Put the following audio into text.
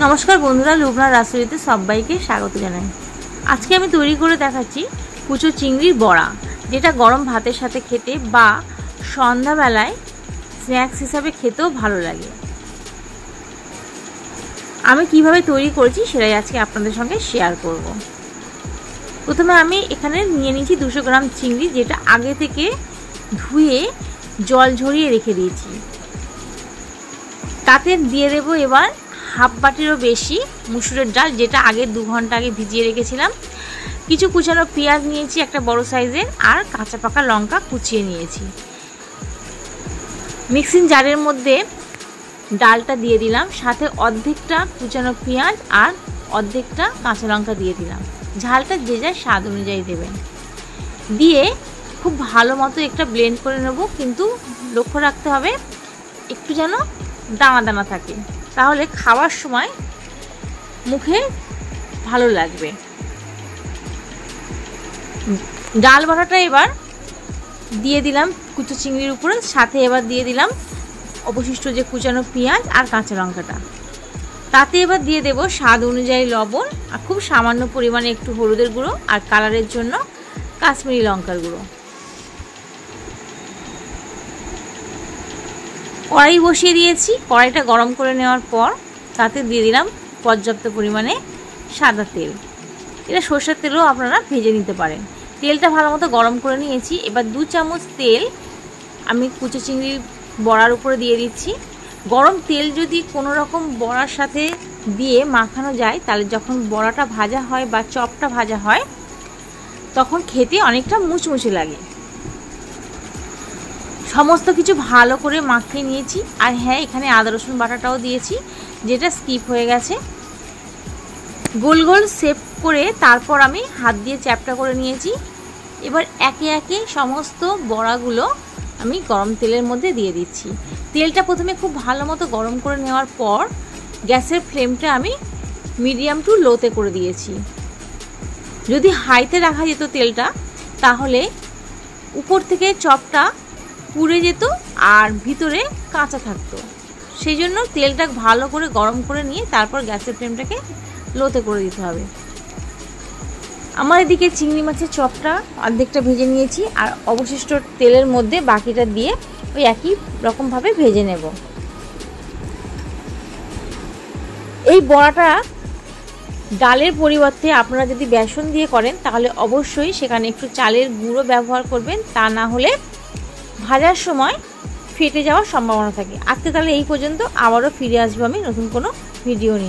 নমস্কার বন্ধুরা, লুবনার রাসুরিতে সবাইকে স্বাগত জানাই। আজকে আমি তৈরি করে দেখাচ্ছি কুচো চিংড়ির বড়া, যেটা গরম ভাতের সাথে খেতে বা সন্ধ্যাবেলায় স্ন্যাক্স হিসাবে খেতেও ভালো লাগে। আমি কিভাবে তৈরি করেছি সেটাই আজকে আপনাদের সঙ্গে শেয়ার করব। প্রথমে আমি এখানে নিয়ে নিয়েছি 200 গ্রাম চিংড়ি, যেটা আগে থেকে ধুয়ে জল ঝরিয়ে রেখে দিয়েছি। তাতে দিয়ে দেবো এবার হাফ বাটিরও বেশি মুসুরের ডাল, যেটা আগে 2 ঘন্টা আগে ভিজিয়ে রেখেছিলাম। কিছু কুচানো পেঁয়াজ নিয়েছি একটা বড় সাইজের, আর কাঁচা পাকা লঙ্কা কুচিয়ে নিয়েছি। মিক্সিং জারের মধ্যে ডালটা দিয়ে দিলাম, সাথে অর্ধেকটা কুচানো পেঁয়াজ আর অর্ধেকটা কাঁচা লঙ্কা দিয়ে দিলাম। ঝালটা যে যার স্বাদ অনুযায়ী দেবেন। দিয়ে খুব ভালো মতো একটা ব্লেন্ড করে নেব, কিন্তু লক্ষ্য রাখতে হবে একটু যেন দানা দানা থাকে, তাহলে খাওয়ার সময় মুখে ভালো লাগবে। ডাল বাটাটা এবার দিয়ে দিলাম কুচো চিংড়ির উপরে, সাথে এবার দিয়ে দিলাম অবশিষ্ট যে কুচানো পেঁয়াজ আর কাঁচা লঙ্কাটা। তাতে এবার দিয়ে দেব স্বাদ অনুযায়ী লবণ, আর খুব সামান্য পরিমাণে একটু হলুদের গুঁড়ো, আর কালারের জন্য কাশ্মীরি লঙ্কার গুঁড়ো। কড়াই বসিয়ে দিয়েছি। কড়াইটা গরম করে নেওয়ার পর তাতে দিয়ে দিলাম পর্যাপ্ত পরিমাণে সাদা তেল। এটা সরষের তেলও আপনারা ভেজে নিতে পারেন। তেলটা ভালো মতো গরম করে নিয়েছি। এবার 2 চামচ তেল আমি কুচো চিংড়ির বড়ার উপরে দিয়ে দিচ্ছি। গরম তেল যদি কোনো রকম বড়ার সাথে দিয়ে মাখানো যায়, তাহলে যখন বড়াটা ভাজা হয় বা চপটা ভাজা হয়, তখন খেতে অনেকটা মুচমুচে লাগে। সমস্ত কিছু ভালো করে মাখিয়ে নিয়েছি। আর হ্যাঁ, এখানে আদা রসুন বাটাটাও দিয়েছি, যেটা স্কিপ হয়ে গেছে। গোল গোল শেপ করে তারপর আমি হাত দিয়ে চ্যাপটা করে নিয়েছি। এবার একে একে সমস্ত বড়াগুলো আমি গরম তেলের মধ্যে দিয়ে দিচ্ছি। তেলটা প্রথমে খুব ভালো মতো গরম করে নেওয়ার পর গ্যাসের ফ্লেমটা আমি মিডিয়াম টু লোতে করে দিয়েছি। যদি হাইতে রাখা যেত তেলটা, তাহলে উপর থেকে চপটা পুড়ে যেত আর ভিতরে কাঁচা থাকতো। সেই জন্য তেলটা ভালো করে গরম করে নিয়ে তারপর গ্যাসের ফ্লেমটাকে লোতে করে দিতে হবে। আমার এদিকে চিংড়ি মাছের চপটা অর্ধেকটা ভেজে নিয়েছি, আর অবশিষ্ট তেলের মধ্যে বাকিটা দিয়ে ওই একই রকমভাবে ভেজে নেব। এই বড়াটা ডালের পরিবর্তে আপনারা যদি বেসন দিয়ে করেন, তাহলে অবশ্যই সেখানে একটু চালের গুঁড়ো ব্যবহার করবেন, তা না হলে ভাজার সময় ফেটে যাওয়ার সম্ভাবনা থাকে। আজকে তাহলে এই পর্যন্ত, আবারও ফিরে আসবো আমি নতুন কোনো ভিডিও নিয়ে।